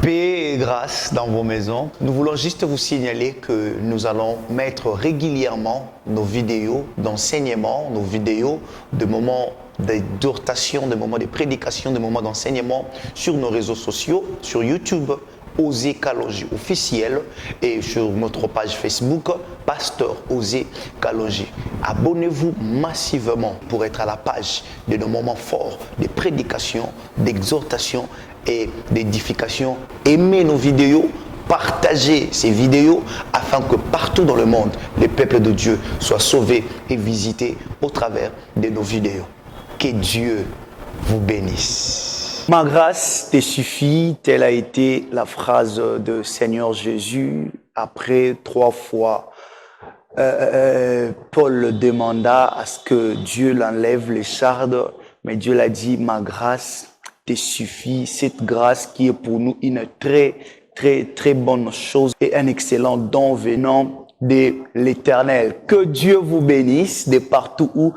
Paix et grâce dans vos maisons. Nous voulons juste vous signaler que nous allons mettre régulièrement nos vidéos d'enseignement, nos vidéos de moments d'exhortation, de moments de prédication, de moments d'enseignement sur nos réseaux sociaux, sur YouTube, Osée Kalonji officiel, et sur notre page Facebook, Pasteur Osée Kalonji. Abonnez-vous massivement pour être à la page de nos moments forts de prédication, d'exhortation et d'édification. Aimez nos vidéos, partagez ces vidéos afin que partout dans le monde, les peuples de Dieu soient sauvés et visités au travers de nos vidéos. Que Dieu vous bénisse. Ma grâce te suffit, telle a été la phrase de Seigneur Jésus. Après 3 fois, Paul demanda à ce que Dieu l'enlève l'écharde, mais Dieu l'a dit, ma grâce te suffit. Cette grâce qui est pour nous une très bonne chose et un excellent don venant de l'Éternel. Que Dieu vous bénisse de partout où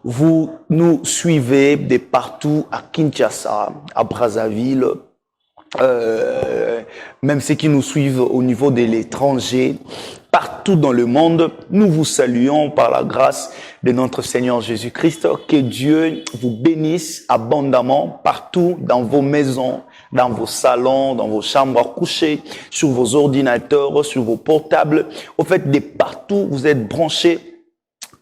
vous nous suivez, de partout à Kinshasa, à Brazzaville, même ceux qui nous suivent au niveau de l'étranger, partout dans le monde, nous vous saluons par la grâce de notre Seigneur Jésus-Christ. Que Dieu vous bénisse abondamment partout dans vos maisons, dans vos salons, dans vos chambres à coucher, sur vos ordinateurs, sur vos portables. Au fait, de partout, vous êtes branchés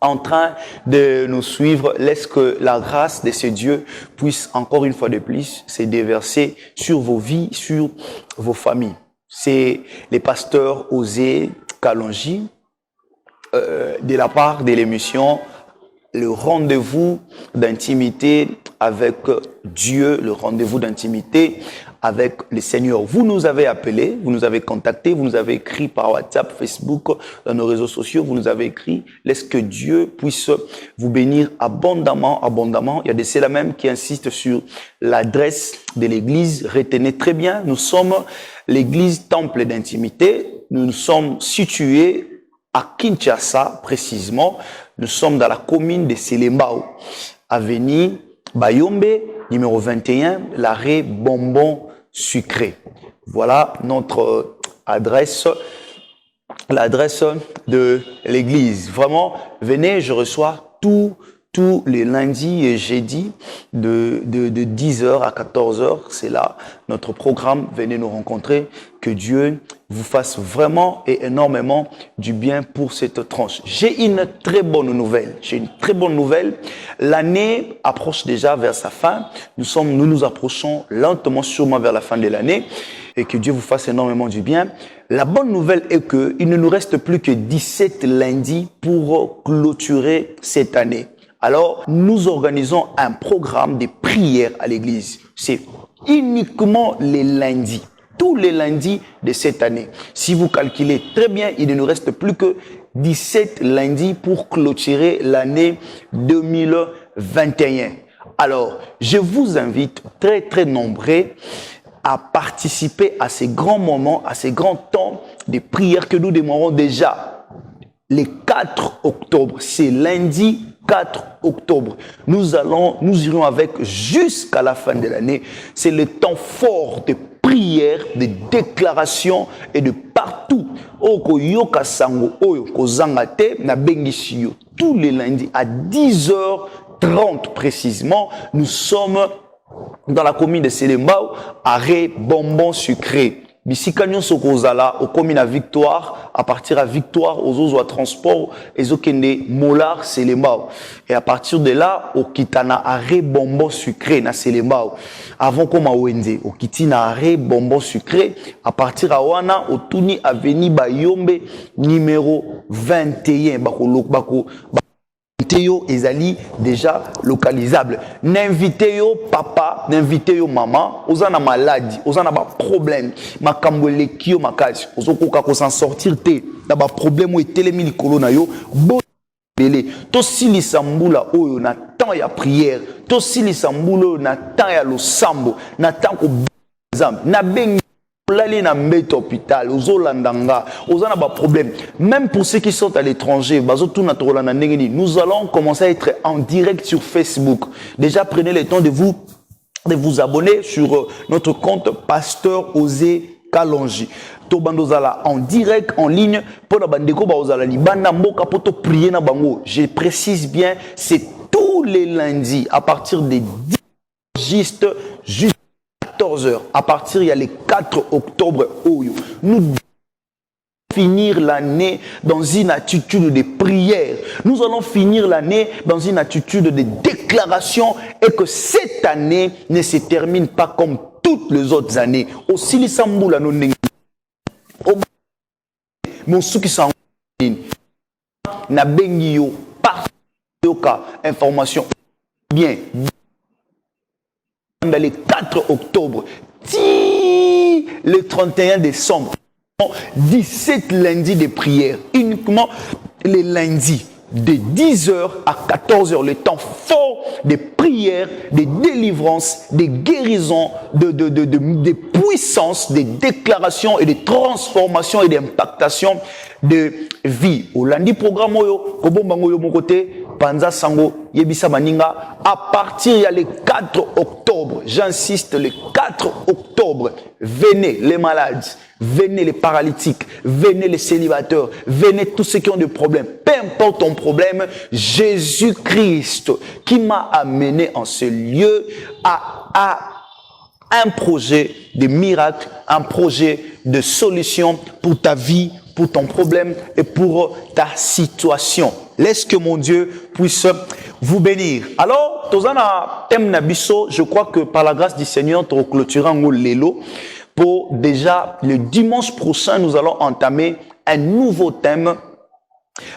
en train de nous suivre. Laisse que la grâce de ce Dieu puisse encore une fois de plus se déverser sur vos vies, sur vos familles. C'est les pasteurs Osée Kalonji, de la part de l'émission Le rendez-vous d'intimité avec Dieu, le rendez-vous d'intimité avec le Seigneur. Vous nous avez appelés, vous nous avez contactés, vous nous avez écrit par WhatsApp, Facebook, dans nos réseaux sociaux, vous nous avez écrit. Laisse que Dieu puisse vous bénir abondamment. Il y a des ceux-là même qui insistent sur l'adresse de l'église. Retenez très bien, nous sommes l'église Temple d'intimité. Nous sommes situés à Kinshasa, précisément. Nous sommes dans la commune de Selembao, avenue Bayombe, numéro 21, l'arrêt Bonbon Sucré. Voilà notre adresse, l'adresse de l'église. Vraiment, venez, je reçois tous les lundis et jeudis de 10h à 14h. C'est là notre programme. Venez nous rencontrer. Que Dieu vous fasse vraiment et énormément du bien pour cette tranche. J'ai une très bonne nouvelle. L'année approche déjà vers sa fin. Nous nous approchons lentement, sûrement vers la fin de l'année. Et que Dieu vous fasse énormément du bien. La bonne nouvelle est qu'il ne nous reste plus que 17 lundis pour clôturer cette année. Alors, nous organisons un programme de prière à l'église. C'est uniquement les lundis. Tous les lundis de cette année. Si vous calculez très bien, il ne nous reste plus que 17 lundis pour clôturer l'année 2021. Alors, je vous invite très nombreux à participer à ces grands moments, à ces grands temps de prière que nous démarrons déjà le 4 octobre. C'est lundi 4 octobre. Nous irons avec jusqu'à la fin de l'année. C'est le temps fort de prière, de déclaration et de partout. Tous les lundis à 10h30 précisément, nous sommes dans la commune de Selembao, arrêt Bonbon Sucré. Bisika nyonso kozala au commune à Victoire, à partir à Victoire aux autres transport ezokende Molar Selembao, et à partir de là au Kitana arrêt Bonbon Sucré na Selembao, avant comme à Wende au Kitina arrêt Bonbon Sucré, à partir à Wana au Tuni avenue Bayombe numéro 21 bako Théo ezali déjà localisable. N'invitez yo papa, n'invitez yo maman, ozana maladie, ozana ba problème, makambo lekio makasi, ozokoka ko s'en sortir te, na ba problème o etelemi likolo na yo, bo belé. To silisa mbula oyo na temps ya prière, to silisa mbula oyo na temps ya losambo, na temps ko exemple, na bengi Lali na mbete hôpital, ozolandanga, ozana ba problème. Même pour ceux qui sont à l'étranger, nous allons commencer à être en direct sur Facebook. Déjà, prenez le temps de vous de vous abonner sur notre compte Pasteur Osé Kalonji. Tobandozala en direct, en ligne, pour la bandeko baozala libanda mboka poto prier na bango. Je précise bien, c'est tous les lundis à partir des 10 jusqu'à 14h. À partir, il y a les 4 octobre. Nous finir l'année dans une attitude de prière. Nous allons finir l'année dans une attitude de déclaration et que cette année ne se termine pas comme toutes les autres années. Aussi les samboula no nengi. Mon souki sang na bengi yo par information bien dans les 4 octobre le 31 décembre 17 lundis de prière, uniquement les lundis de 10h à 14h, le temps fort de prière, de délivrance, de guérison, de puissance, de déclaration et de transformation et d'impactation de vie. Au lundi programme mon côté Panza Sango Yebisa Maninga à partir il y a le 4 octobre, j'insiste le 4 octobre, venez les malades, venez les paralytiques, venez les célibataires, venez tous ceux qui ont des problèmes, peu importe ton problème, Jésus-Christ qui m'a amené en ce lieu a un projet de miracle, un projet de solution pour ta vie, pour ton problème et pour ta situation. Laisse que mon Dieu puisse vous bénir. Alors, Tozana Thème Nabiso, je crois que par la grâce du Seigneur, tu clôtureras un lélo. Pour déjà le dimanche prochain, nous allons entamer un nouveau thème.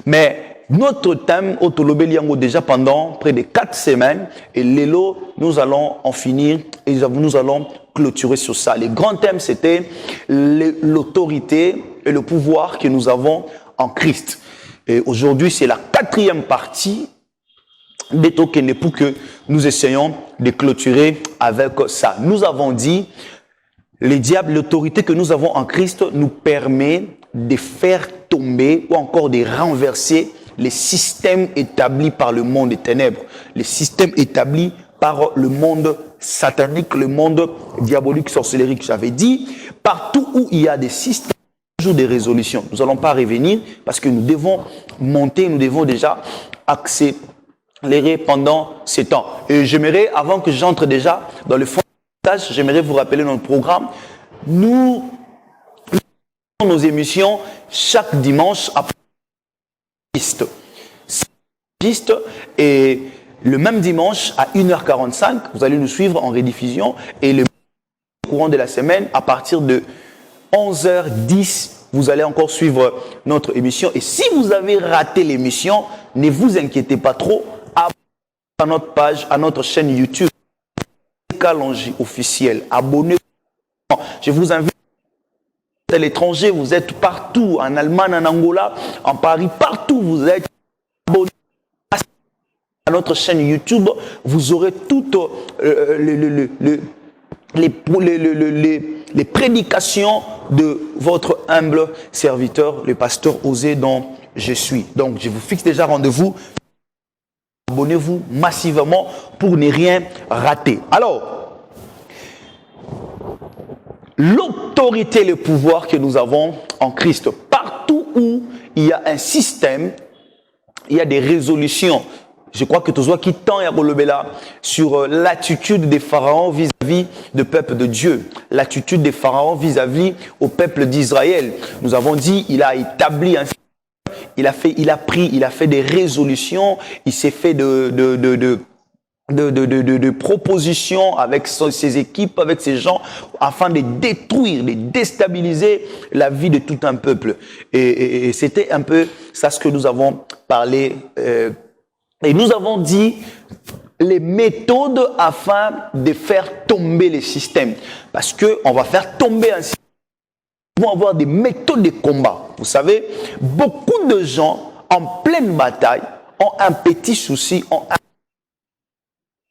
Mais notre thème, Otolobeliango, déjà pendant près de 4 semaines, et l'élo, nous allons en finir et nous allons clôturer sur ça. Le grand thème, c'était l'autorité et le pouvoir que nous avons en Christ. Et aujourd'hui, c'est la 4e partie des tokens pour que nous essayons de clôturer avec ça. Nous avons dit, les diables, l'autorité que nous avons en Christ nous permet de faire tomber ou encore de renverser les systèmes établis par le monde des ténèbres, les systèmes établis par le monde satanique, le monde diabolique, sorcellerie que j'avais dit. Partout où il y a des systèmes, toujours des résolutions. Nous n'allons pas revenir parce que nous devons monter, nous devons déjà accélérer pendant ces temps. Et j'aimerais, avant que j'entre déjà dans le fond de la tâche, j'aimerais vous rappeler notre programme. Nous faisons nos émissions chaque dimanche après piste et le même dimanche à 1h45, vous allez nous suivre en rediffusion et le courant de la semaine à partir de 11h10, vous allez encore suivre notre émission. Et si vous avez raté l'émission, ne vous inquiétez pas trop. Abonnez-vous à notre page, à notre chaîne YouTube, Kalonji officiel. Abonnez-vous. Je vous invite à l'étranger, vous êtes partout, en Allemagne, en Angola, en Paris, partout vous êtes. Abonnez-vous à notre chaîne YouTube. Vous aurez toutes les prédications de votre humble serviteur, le pasteur Osé dont je suis. Donc, je vous fixe déjà rendez-vous. Abonnez-vous massivement pour ne rien rater. Alors, l'autorité et le pouvoir que nous avons en Christ, partout où il y a un système, il y a des résolutions. Je crois que Tozoa qui tend à là sur l'attitude des pharaons vis-à-vis du peuple de Dieu, l'attitude des pharaons vis-à-vis au peuple d'Israël. Nous avons dit, il a établi un système, il a fait des résolutions, il s'est fait de propositions avec ses équipes, avec ses gens, afin de détruire, de déstabiliser la vie de tout un peuple. Et c'était un peu ça ce que nous avons parlé. Et nous avons dit les méthodes afin de faire tomber les systèmes. Parce qu'on va faire tomber un système. Nous allons avoir des méthodes de combat. Vous savez, beaucoup de gens en pleine bataille ont un petit souci, ont un,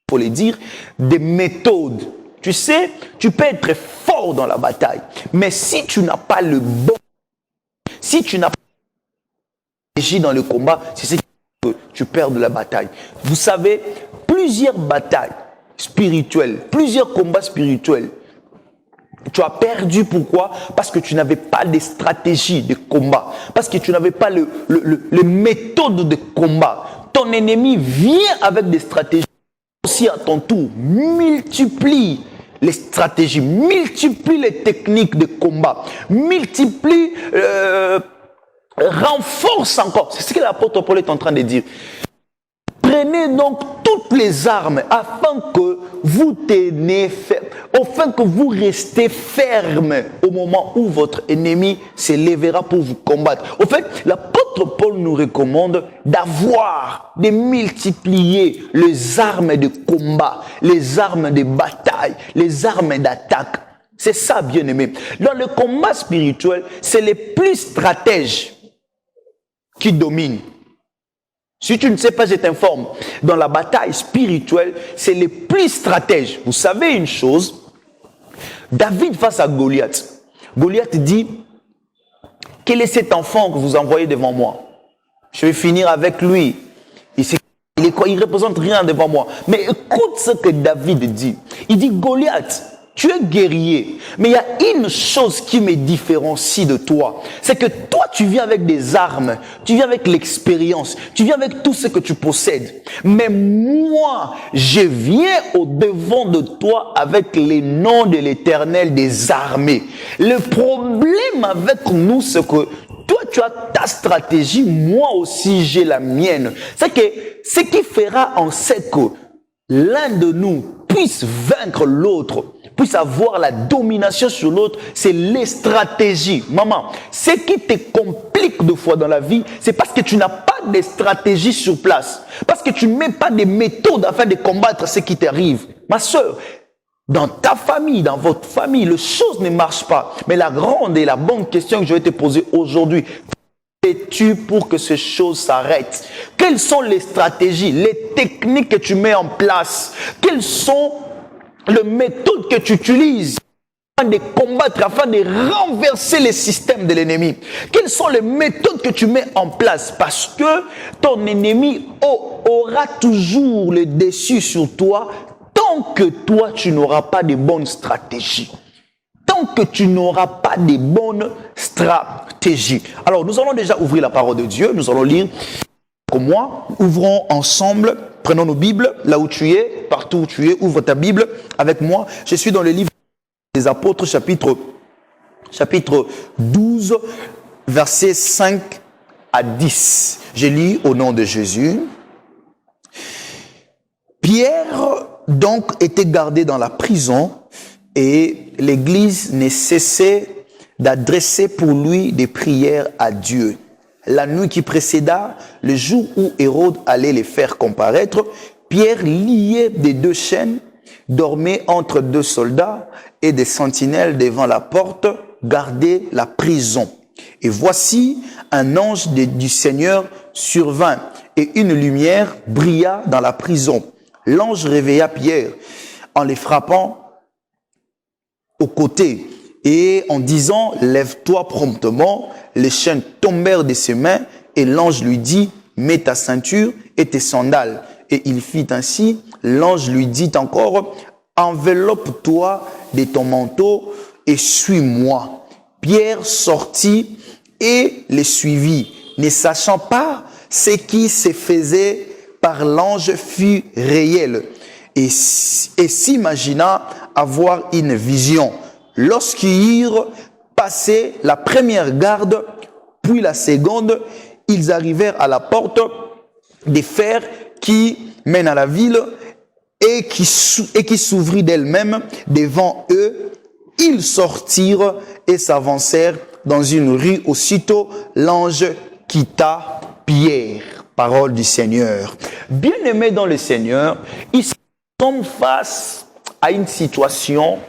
pour les dire, des méthodes. Tu sais, tu peux être très fort dans la bataille. Mais si tu n'as pas le bon, si tu n'as pas agi dans le combat, c'est ce qui tu perds de la bataille. Vous savez, plusieurs batailles spirituels, plusieurs combats spirituels. Tu as perdu, pourquoi? Parce que tu n'avais pas de stratégie de combat, parce que tu n'avais pas les méthodes de combat. Ton ennemi vient avec des stratégies. Aussi à ton tour, multiplie les stratégies, multiplie les techniques de combat, multiplie, renforce encore. C'est ce que l'apôtre Paul est en train de dire. Prenez donc toutes les armes afin que vous tenez ferme, afin que vous restez ferme au moment où votre ennemi s'élèvera pour vous combattre. Au fait, l'apôtre Paul nous recommande d'avoir, de multiplier les armes de combat, les armes de bataille, les armes d'attaque. C'est ça, bien aimé. Dans le combat spirituel, c'est les plus stratèges qui dominent. Si tu ne sais pas, je t'informe. Dans la bataille spirituelle, c'est les plus stratèges. Vous savez une chose, David face à Goliath. Goliath dit, quel est cet enfant que vous envoyez devant moi? Je vais finir avec lui. Il représente rien devant moi. Mais écoute ce que David dit. Il dit, Goliath, tu es guerrier, mais il y a une chose qui me différencie de toi. C'est que toi, tu viens avec des armes, tu viens avec l'expérience, tu viens avec tout ce que tu possèdes. Mais moi, je viens au-devant de toi avec les noms de l'Éternel des armées. Le problème avec nous, c'est que toi, tu as ta stratégie, moi aussi, j'ai la mienne. C'est que ce qui fera en sorte que l'un de nous puisse vaincre l'autre, puisse avoir la domination sur l'autre, c'est les stratégies. Maman, ce qui te complique de fois dans la vie, c'est parce que tu n'as pas de stratégie sur place. Parce que tu ne mets pas de méthodes afin de combattre ce qui t'arrive. Ma soeur, dans ta famille, dans votre famille, les choses ne marchent pas. Mais la grande et la bonne question que je vais te poser aujourd'hui, fais-tu pour que ces choses s'arrêtent? Quelles sont les stratégies, les techniques que tu mets en place? Quelles sont les méthodes que tu utilises afin de combattre, afin de renverser les systèmes de l'ennemi? Quelles sont les méthodes que tu mets en place? Parce que ton ennemi aura toujours le dessus sur toi tant que toi, tu n'auras pas de bonnes stratégies. Tant que tu n'auras pas de bonnes stratégies. Alors, nous allons déjà ouvrir la parole de Dieu. Nous allons lire comme moi. Ouvrons ensemble. Prenons nos Bibles, là où tu es, partout où tu es. Ouvre ta Bible avec moi. Je suis dans le livre des Apôtres, chapitre 12, versets 5 à 10. Je lis au nom de Jésus. Pierre, donc, était gardé dans la prison et l'Église ne cessait d'adresser pour lui des prières à Dieu. La nuit qui précéda, le jour où Hérode allait les faire comparaître, Pierre, lié des deux chaînes, dormait entre deux soldats et des sentinelles devant la porte gardaient la prison. Et voici, un ange du Seigneur survint et une lumière brilla dans la prison. L'ange réveilla Pierre en les frappant au côté et en disant « Lève-toi promptement ». Les chaînes tombèrent de ses mains et l'ange lui dit « Mets ta ceinture et tes sandales ». Et il fit ainsi. L'ange lui dit encore « Enveloppe-toi de ton manteau et suis-moi ». Pierre sortit et les suivit, ne sachant pas ce qui se faisait par l'ange fut réel et s'imagina avoir une vision. Lorsqu'ils eurent passé la première garde, puis la seconde, ils arrivèrent à la porte de fer qui mène à la ville et qui s'ouvrit d'elle-même devant eux. Ils sortirent et s'avancèrent dans une rue. Aussitôt, l'ange quitta Pierre. Parole du Seigneur. Bien-aimés dans le Seigneur, ici nous sommes face à une situation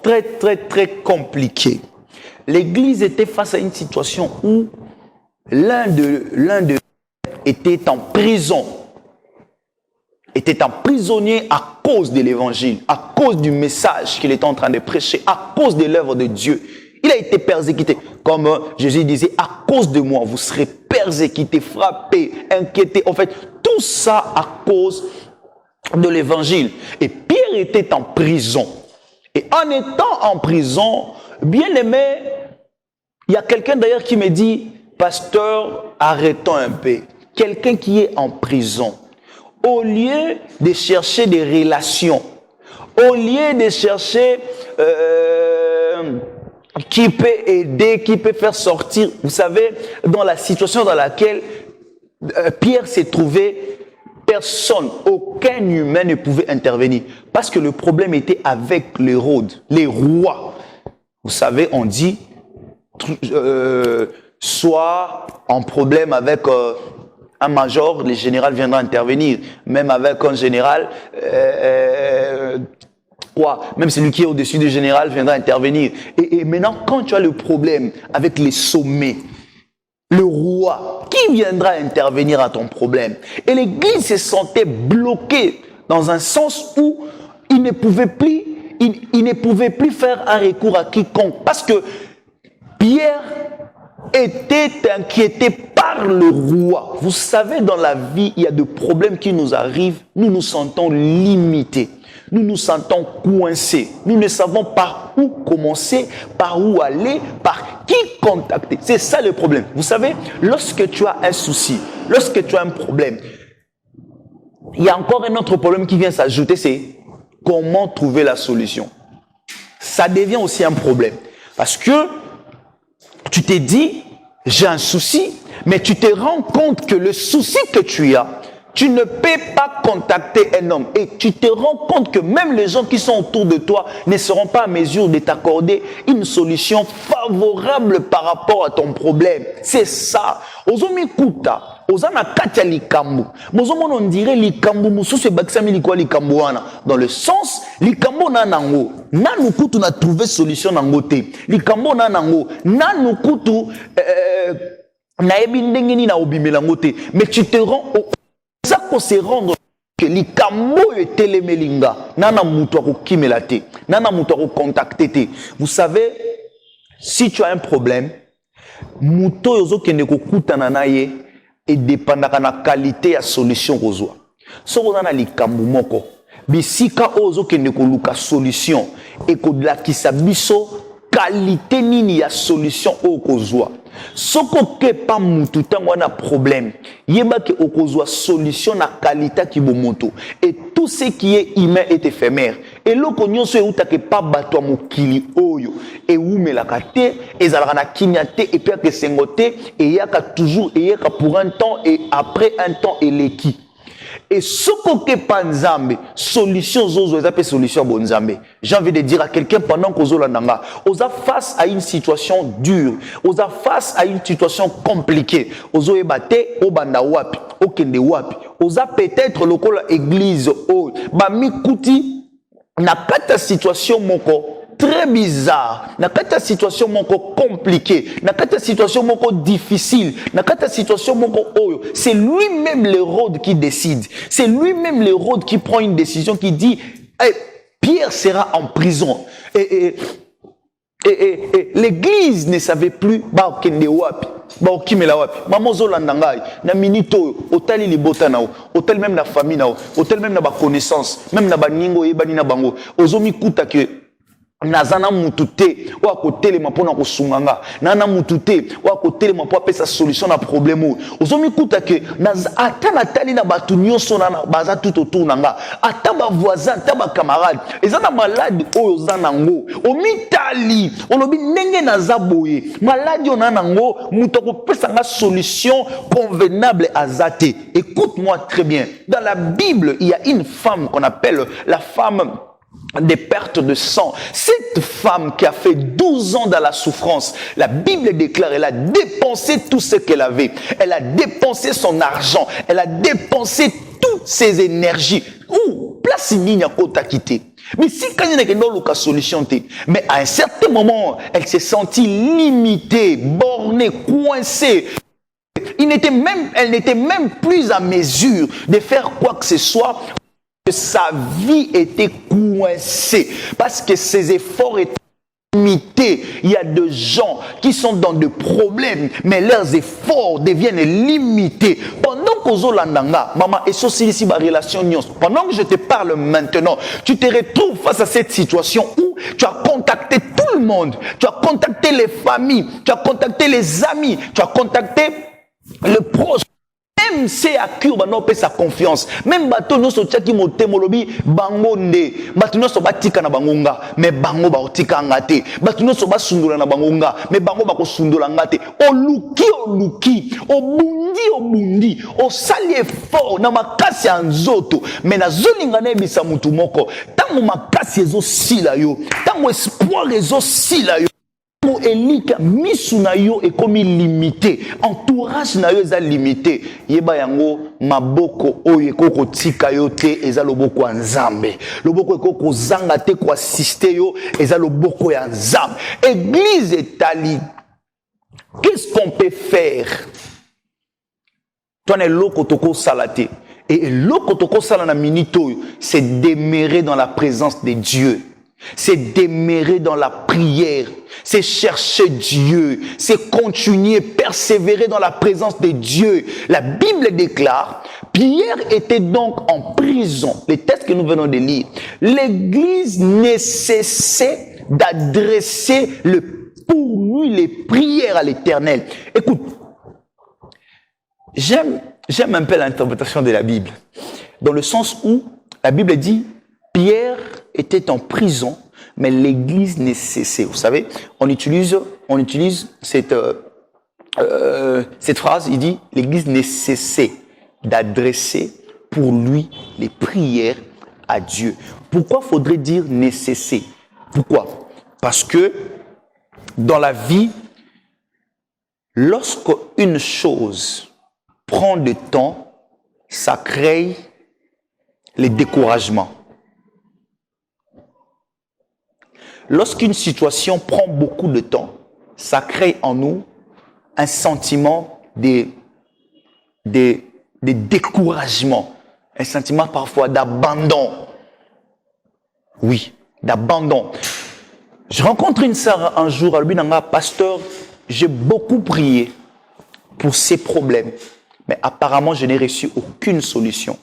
très, très, très compliquée. L'Église était face à une situation où l'un d'eux était en prison, était emprisonné à cause de l'Évangile, à cause du message qu'il était en train de prêcher, à cause de l'œuvre de Dieu. Il a été persécuté. Comme Jésus disait, à cause de moi, vous serez persécutés, frappés, inquiétés. En fait, tout ça à cause de l'évangile. Et Pierre était en prison. Et en étant en prison, bien aimé, il y a quelqu'un d'ailleurs qui me dit, pasteur, arrêtons un peu. Quelqu'un qui est en prison, au lieu de chercher des relations, au lieu de chercher qui peut aider, qui peut faire sortir, vous savez, dans la situation dans laquelle Pierre s'est trouvé, personne, aucun humain ne pouvait intervenir. Parce que le problème était avec l'Hérode, les rois. Vous savez, on dit, soit en problème avec un major, le général viendra intervenir. Même avec un général, même celui qui est au-dessus du général viendra intervenir. Et maintenant, quand tu as le problème avec les sommets, le roi, qui viendra intervenir à ton problème? Et l'Église se sentait bloquée dans un sens où il ne pouvait plus faire un recours à quiconque. Parce que Pierre était inquiété par le roi. Vous savez, dans la vie, il y a des problèmes qui nous arrivent. Nous nous sentons limités. Nous nous sentons coincés. Nous ne savons par où commencer, par où aller, par qui contacter. C'est ça le problème. Vous savez, lorsque tu as un souci, lorsque tu as un problème, il y a encore un autre problème qui vient s'ajouter, c'est comment trouver la solution. Ça devient aussi un problème. Parce que tu t'es dit, j'ai un souci, mais tu te rends compte que le souci que tu as, tu ne peux pas contacter un homme. Et tu te rends compte que même les gens qui sont autour de toi ne seront pas à mesure de t'accorder une solution favorable par rapport à ton problème. C'est ça. Ozomikuta, ozana katia likambu. Mozomon on dirait likambu mususu baksami likwa likambu wana. Dans le sens, likambu na nango. Nanu kutu na trouver solution nango te. Likambu na nango. Nanu kutu na ebi ndengeni na obimelango te. Mais tu te rends ça qu'on se rendre que likambo etelemelinga nana muto akokimela te nana muto akocontacter te. Vous savez, si tu as un problème, muto yozo kende kokutana na ye et dépendaka na qualité ya solution kozwa. Soko na likambo moko bisika ozo kende koluka solution et kolakisa biso qualité nini ya solution okozwa. Soko ke pa mutu tango na problème, yeba ke okozwa solution na qualité ki bomoto. Et tout ce qui est humain est éphémère. Et loko nyonso euta ke pa bato mokili oyo e umelaka te, ezalaka na kimia te et puis ke sengote et yaka toujours et yaka pour un temps et après un temps eleki. Et ce que panzambe solution zozo ezapé solution bonzambe. J'ai envie de dire à quelqu'un pendant que zola nanga, oza face à une situation dure, oza face à une situation compliquée, ozo ebate obanda wapi, okende wapi, oza peut-être lokola église o ba mikuti na kata situation moko très bizarre, na kata situation moko compliquée, na kata situation moko difficile, na kata situation moko oyo, c'est lui-même l'Hérode qui décide. C'est lui-même l'Hérode qui prend une décision qui dit hey, Pierre sera en prison. Et l'église ne savait plus ba kende wapi. Ba okimela wapi. Maman zolanda ngai na minito otali libota nao, otel même na famille nao, otel même na ba connaissance, même na ba ningo yebani na bango. Ozomi kuta ke nazana mutute wa kotelema pona kosunganga nana mutute wa kotelema po apesa solution na problème ozomi kuta ke ata natali na batu nyonso na baza tout autour nanga ata ba voisin ata ba camarade ezana malade oyo zana ngo omitali olobi ndenge naza boye malade ona nango muto ko pesa nga solution convenable azate. Écoute-moi très bien, dans la Bible il y a une femme qu'on appelle la femme des pertes de sang. Cette femme qui a fait 12 ans dans la souffrance, la Bible déclare, elle a dépensé tout ce qu'elle avait. Elle a dépensé son argent. Elle a dépensé toutes ses énergies. Ouh, place n'y a pas quitté. Mais si quand il y a une solution, mais à un certain moment, elle s'est sentie limitée, bornée, coincée. Elle n'était même plus à mesure de faire quoi que ce soit. Sa vie était coincée parce que ses efforts étaient limité. Il y a des gens qui sont dans des problèmes, mais leurs efforts deviennent limités. Pendant que maman, et ici ma relation, pendant que je te parle maintenant, tu te retrouves face à cette situation où tu as contacté tout le monde, tu as contacté les familles, tu as contacté les amis, tu as contacté le proche. Même c'est à qui on a sa confiance. Même bateau nous sommes qui montent molobi bangonde. Bateau nous sommes batika na bangonga, mais bango ba otika ngate. Bateau nous sommes basundula na bangonga, mais bango ba ko sundula ngate. Oluki, obundi, o sali effort na makasi ya nzoto. Mais na zolinga na ebisa mutu moko. Tango makasi ezo sila yo, tango espoir ezo sila yo. Elika misu na yo ekomi limité, entourage na yo eza limité. Yeba yango maboko oyo ekoko tika yo te eza loboko ya Nzambe. Loboko ekoko zanga te ko assister yo eza loboko ya Nzambe. Église etali. Qu'est-ce qu'on peut faire? Toi ne loko toko salate. Et loko toko salana minito, c'est demeurer dans la présence de Dieu. C'est demeurer dans la prière, c'est chercher Dieu, c'est continuer, persévérer dans la présence de Dieu. La Bible déclare, Pierre était donc en prison. Les textes que nous venons de lire. L'Église ne cessait d'adresser pour lui les prières à l'Éternel. Écoute, j'aime un peu l'interprétation de la Bible, dans le sens où la Bible dit, Pierre était en prison, mais l'Église ne cessait. Vous savez, on utilise cette phrase, il dit, l'Église ne cessait d'adresser pour lui les prières à Dieu. Pourquoi faudrait dire ne cesser? Pourquoi? Parce que dans la vie, lorsque une chose prend du temps, ça crée les découragements. Lorsqu'une situation prend beaucoup de temps, ça crée en nous un sentiment de découragement, un sentiment parfois d'abandon. Oui, d'abandon. Je rencontre une sœur un jour, elle me dit, pasteur, j'ai beaucoup prié pour ces problèmes, mais apparemment je n'ai reçu aucune solution.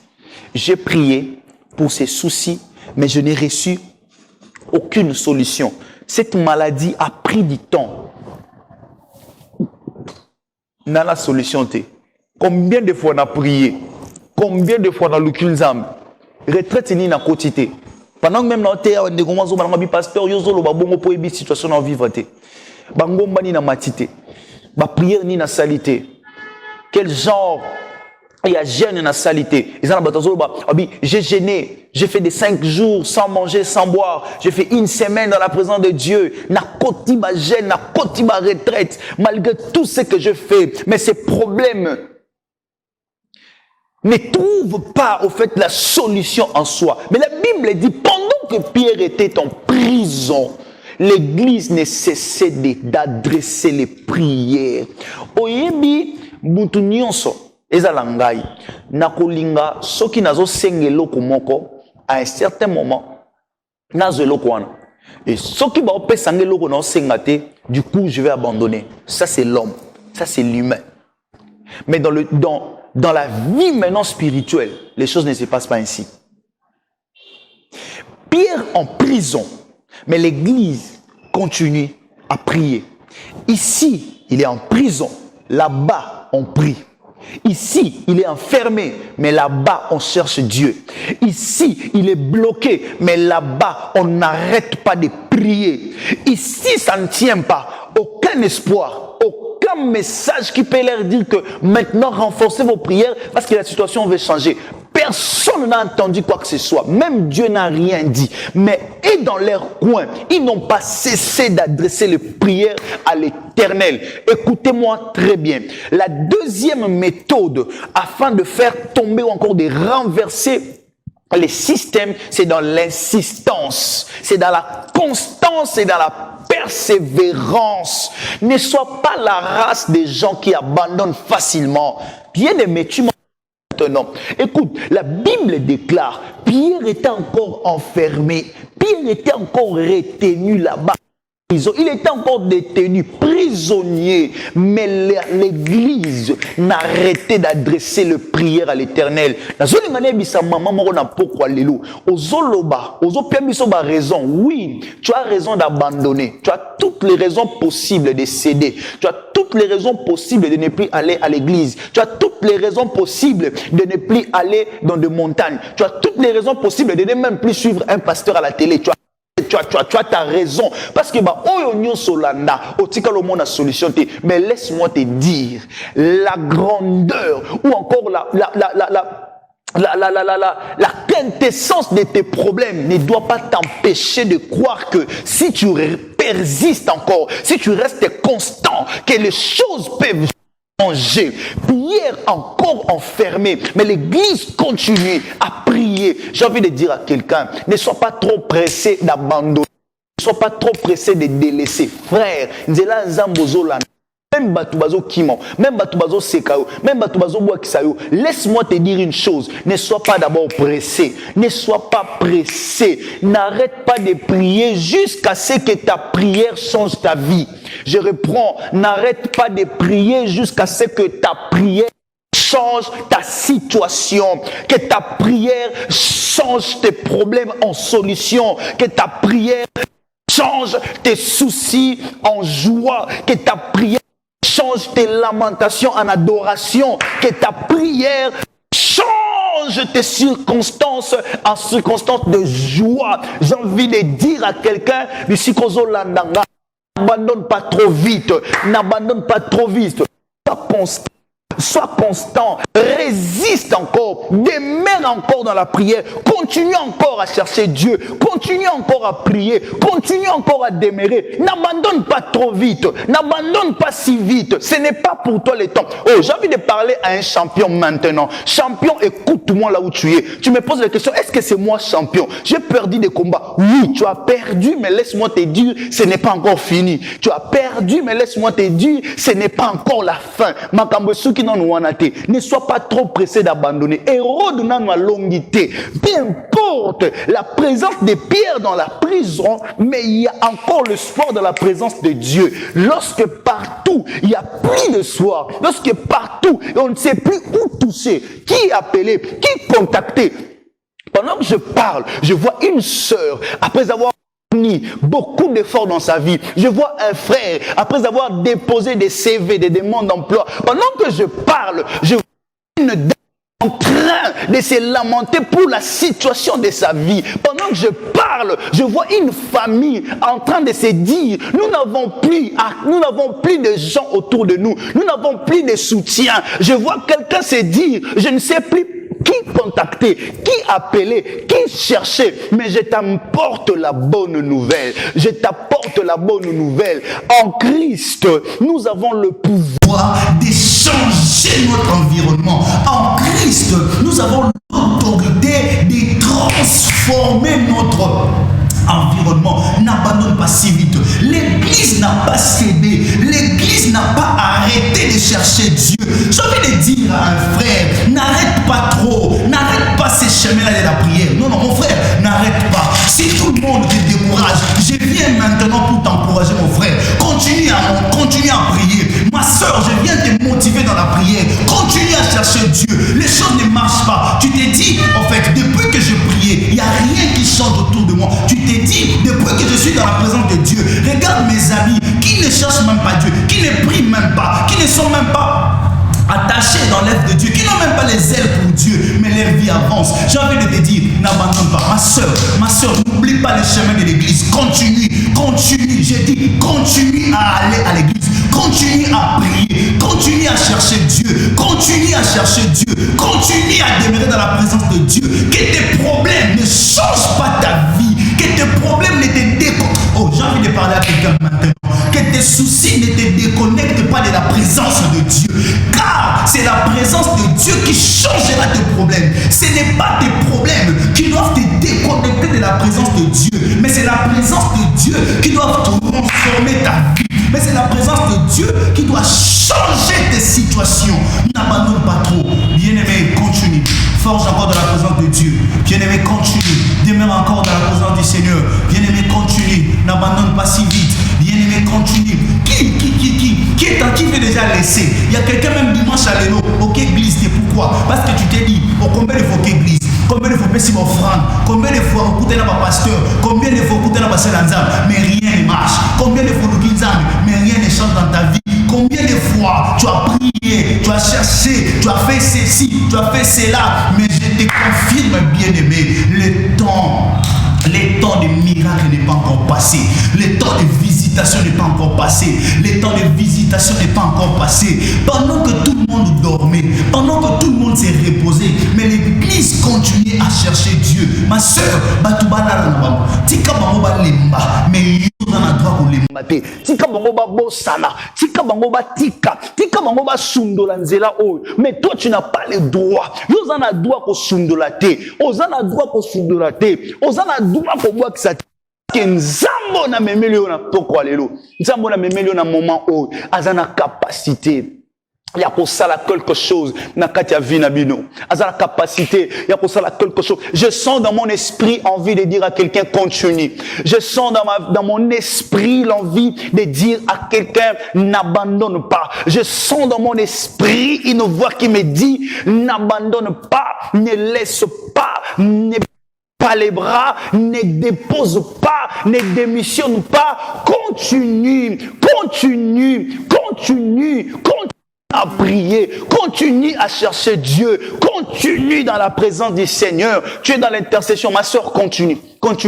J'ai prié pour ces soucis, mais je n'ai reçu aucune solution. Cette maladie a pris du temps. N'a la solution. Combien de fois on a prié? Combien de fois on a l'ocul Nzambe? Retraite ni na quotité. Pendant que même on de commence au pasteur yozolo ba bongo po ebi situation na vivre te. Bangomba ni na matité. Ba prière ni na salité. Quel genre il y a jeûne na salité. J'ai jeûné, j'ai fait des 5 jours sans manger, sans boire. J'ai fait 1 semaine dans la présence de Dieu. Na koti ba jeûne, na koti ba retraite. Malgré tout ce que je fais, mais ces problèmes ne trouvent pas au fait la solution en soi. Mais la Bible dit, pendant que Pierre était en prison, l'Église ne cessait d'adresser les prières. Oyebi mutu nyonso ezalangai nakolinga soki nazo sengelo komoko à un certain moment nazelo kwana et soki ba opesa ngelo na sengate du coup je vais abandonner. Ça c'est l'homme, ça c'est l'humain. Mais dans la vie maintenant spirituelle, les choses ne se passent pas ainsi. Pierre en prison, mais l'Église continue à prier. Ici, il est en prison, là-bas, on prie. Ici, il est enfermé, mais là-bas, on cherche Dieu. Ici, il est bloqué, mais là-bas, on n'arrête pas de prier. Ici, ça ne tient pas. Aucun espoir, aucun message qui peut leur dire que maintenant, renforcez vos prières parce que la situation va changer. Personne n'a entendu quoi que ce soit. Même Dieu n'a rien dit. Mais et dans leur coin, ils n'ont pas cessé d'adresser les prières à l'Éternel. Écoutez-moi très bien. La deuxième méthode, afin de faire tomber ou encore de renverser les systèmes, c'est dans l'insistance. C'est dans la constance et dans la persévérance. Ne sois pas la race des gens qui abandonnent facilement. Bien aimé, tu maintenant. Écoute, la Bible déclare, Pierre était encore enfermé, Pierre était encore retenu là-bas. Il était encore détenu, prisonnier, mais l'église n'arrêtait d'adresser le prière à l'Éternel. Oui, tu as raison d'abandonner. Tu as toutes les raisons possibles de céder. Tu as toutes les raisons possibles de ne plus aller à l'église. Tu as toutes les raisons possibles de ne plus aller dans des montagnes. Tu as toutes les raisons possibles de ne même plus suivre un pasteur à la télé. Tu as ta raison. Parce que mais laisse-moi te dire, la grandeur ou encore la quintessence de tes problèmes ne doit pas t'empêcher de croire que si tu persistes encore, si tu restes constant, que les choses peuvent changer. Pierre encore enfermé, mais l'église continue à prier. J'ai envie de dire à quelqu'un, ne sois pas trop pressé d'abandonner, ne sois pas trop pressé de délaisser. Frère, même Batubazo Kimon, même Batubazo Sekao, même Batubazo Boakisayo, laisse-moi te dire une chose, ne sois pas d'abord pressé, ne sois pas pressé, n'arrête pas de prier jusqu'à ce que ta prière change ta vie. Je reprends, n'arrête pas de prier jusqu'à ce que ta prière change ta situation, que ta prière change tes problèmes en solution, que ta prière change tes soucis en joie, que ta prière change tes lamentations en adoration, que ta prière change tes circonstances en circonstances de joie. J'ai envie de dire à quelqu'un, n'abandonne pas trop vite, n'abandonne pas trop vite. Sois constant, résiste encore, demeure encore dans la prière, continue encore à chercher Dieu, continue encore à prier, continue encore à demeurer. N'abandonne pas trop vite, n'abandonne pas si vite, ce n'est pas pour toi le temps. Oh, j'ai envie de parler à un champion maintenant. Champion, écoute-moi là où tu es. Tu me poses la question, est-ce que c'est moi champion? J'ai perdu des combats. Oui, tu as perdu, mais laisse-moi te dire, ce n'est pas encore fini. Tu as perdu, mais laisse-moi te dire, ce n'est pas encore la fin. Ne sois pas trop pressé d'abandonner. Hérode n'a pas longité. Peu importe la présence de Pierre dans la prison, mais il y a encore le soir dans la présence de Dieu. Lorsque partout il y a plus de soir, lorsque partout on ne sait plus où toucher, qui appeler, qui contacter. Pendant que je parle, je vois une sœur, après avoir beaucoup d'efforts dans sa vie. Je vois un frère, après avoir déposé des CV, des demandes d'emploi. Pendant que je parle, je vois une dame en train de se lamenter pour la situation de sa vie. Pendant que je parle, je vois une famille en train de se dire, nous n'avons plus de gens autour de nous. Nous n'avons plus de soutien. Je vois quelqu'un se dire, je ne sais plus qui contacter, qui appeler, qui chercher, mais je t'apporte la bonne nouvelle. Je t'apporte la bonne nouvelle. En Christ, nous avons le pouvoir de changer notre environnement. En Christ, nous avons l'autorité de transformer notre environnement. N'abandonne pas si vite. L'église n'a pas cédé. L'église n'a pas arrêté de chercher Dieu. J'ai envie de dire à un frère, n'arrête pas trop. N'arrête pas ces chemins-là de la prière. Non, non, mon frère, n'arrête pas. Si tout le monde te décourage, je viens maintenant pour t'encourager, mon frère. Continue à prier. Ma soeur, je viens te motiver dans la prière. Continue à chercher Dieu. Les choses ne marchent pas. Tu t'es dit, en fait, depuis que je priais, il n'y a rien qui change autour de moi. Tu t'es dit, depuis que je suis dans la présence de Dieu, regarde mes amis qui ne cherchent même pas Dieu, qui ne prient même pas, qui ne sont même pas attachés dans l'œuvre de Dieu, qui n'ont même pas les ailes pour Dieu, mais leur vie avance. J'ai envie de te dire, n'abandonne pas. Ma soeur, n'oublie pas les chemins de l'église. Continue. J'ai dit, continue à aller à l'église. Continue à prier. Continue à chercher Dieu. Continue à demeurer dans la présence de Dieu. Que tes problèmes ne changent pas ta vie. Que tes problèmes ne te déconnectent. Oh, j'ai envie de parler à quelqu'un maintenant. Que tes soucis ne te déconnectent pas de la présence de Dieu. Car c'est la présence de Dieu qui changera tes problèmes. Ce n'est pas tes problèmes qui doivent te déconnecter de la présence de Dieu. Mais c'est la présence de Dieu qui doit transformer ta vie. Mais c'est la présence de Dieu qui doit changer tes situations. N'abandonne pas trop. Bien-aimé, continue. Forge encore dans la présence de Dieu. Bien-aimé, continue. Demeure encore dans la présence du Seigneur. Bien-aimé, continue. N'abandonne pas si vite. continue. Qui veut déjà laisser? Il y a quelqu'un même dimanche à l'élo. Ok, église, c'est pourquoi? Parce que tu t'es dit, oh, combien de fois qu'église? Combien de fois payer mon offrande? Combien de fois écouter dans ma pasteur? Combien de fois écouter dans ma pasteur Lanzam? Mais rien ne marche. Combien de fois nous disons, mais rien ne change dans ta vie? Combien de fois tu as prié, tu as cherché, tu as fait ceci, tu as fait cela? Mais je te confirme, bien-aimé, le temps de miracle n'est pas encore passé. Le temps de visitation n'est pas encore passé. Le temps de visitation n'est pas encore passé. Pendant que tout le monde dormait, pendant que tout le monde s'est reposé, mais l'église continuait à chercher Dieu. Ma soeur, tika bango ba lemba, mais yo na droit ko lemba te. Tika bango ba bosana, tika bango ba tika bango ba sundola nzela oyo. Mais toi tu n'as pas le droit. Yo na droit ko sundola te. Ozana droit ko sundola te. Ozana droit ko boa kisa ke nzambo na memeli yo na poko alelo. Nzambo na memeli yo na moment oyo. Azana capacité. Il y a pour ça quelque chose. Nakatia Vinabino. Azana capacité. Il y a pour ça quelque chose. Je sens dans mon esprit envie de dire à quelqu'un continue. Je sens dans mon esprit l'envie de dire à quelqu'un n'abandonne pas. Je sens dans mon esprit une voix qui me dit n'abandonne pas, ne laisse pas, ne pas les bras, ne dépose pas, ne démissionne pas, continue à prier, continue à chercher Dieu, continue dans la présence du Seigneur. Tu es dans l'intercession, ma soeur, continue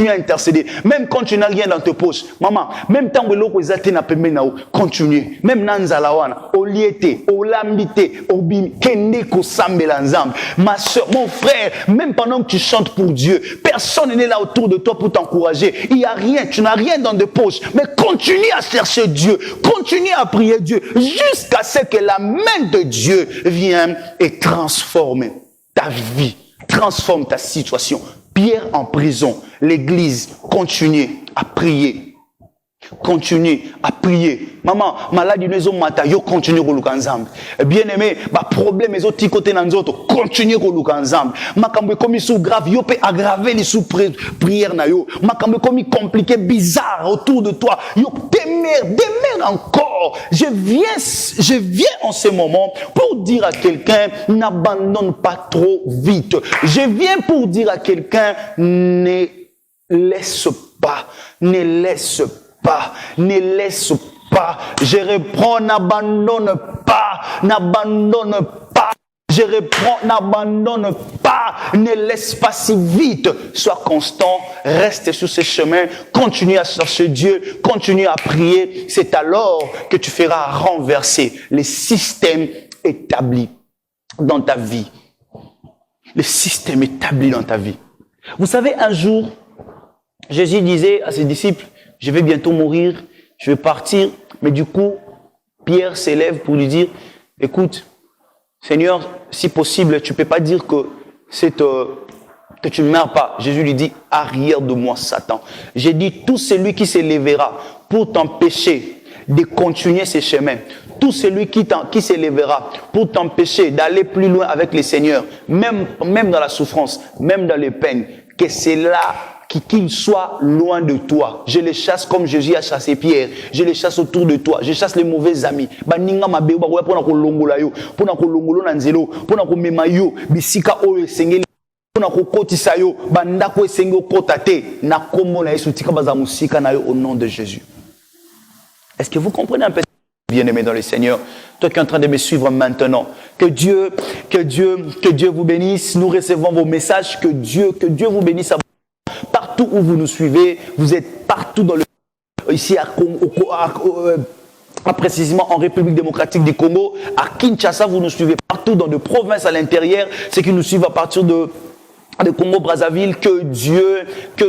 à intercéder. Même quand tu n'as rien dans tes poches, maman, même tant que l'eau est na pemenao, continue. Même nanzalawana, oliete, olambite, obim, keneko sambelanzam. Ma soeur, mon frère, même pendant que tu chantes pour Dieu, personne n'est là autour de toi pour t'encourager. Il n'y a rien, tu n'as rien dans tes poches, mais continue à chercher Dieu, continue à prier Dieu, jusqu'à ce que la main de Dieu vienne et transforme ta vie, transforme ta situation. Pierre en prison, l'église continue à prier. Continue à prier. Maman, maladie nous mata, yo continue à luka ensemble. Bien aimé, problème les autres côté dans autres, continue à luka ensemble. Makambo comme sous grave, yo peut aggraver les sous prière na yo. Makambo comme compliqué, bizarre autour de toi. Yo demeure encore. Je viens en ce moment pour dire à quelqu'un n'abandonne pas trop vite. Je viens pour dire à quelqu'un ne laisse pas. Je reprends, n'abandonne pas. Je reprends, n'abandonne pas. Ne laisse pas si vite. Sois constant, reste sur ce chemin, continue à chercher Dieu, continue à prier. C'est alors que tu feras renverser les systèmes établis dans ta vie. Les systèmes établis dans ta vie. Vous savez, un jour, Jésus disait à ses disciples, je vais bientôt mourir, je vais partir. Mais du coup, Pierre s'élève pour lui dire, écoute, Seigneur, si possible, tu ne peux pas dire que tu ne meurs pas. Jésus lui dit, arrière de moi, Satan. J'ai dit, tout celui qui s'élèvera pour t'empêcher de continuer ces chemins, tout celui qui s'élèvera pour t'empêcher d'aller plus loin avec le Seigneur, même dans la souffrance, même dans les peines, que c'est là qu'il soit loin de toi. Je les chasse comme Jésus a chassé Pierre. Je les chasse autour de toi. Je chasse les mauvais amis. Baninga mabe ba pona ko longola yo, pona ko longolo na nzelo, pona ko mema yo, bisika oyo esengeli, pona ko kotisa yo, banda ko esengo kotate, na kombo na Yesu tika baza musika na yo au nom de Jésus. Est-ce que vous comprenez un peu, bien-aimé dans le Seigneur, toi qui es en train de me suivre maintenant, que Dieu vous bénisse. Nous recevons vos messages, que Dieu vous bénisse. Partout où vous nous suivez, vous êtes partout dans le ici précisément en République démocratique du Congo, à Kinshasa, vous nous suivez partout dans des provinces à l'intérieur, ceux qui nous suivent à partir de Congo-Brazzaville, que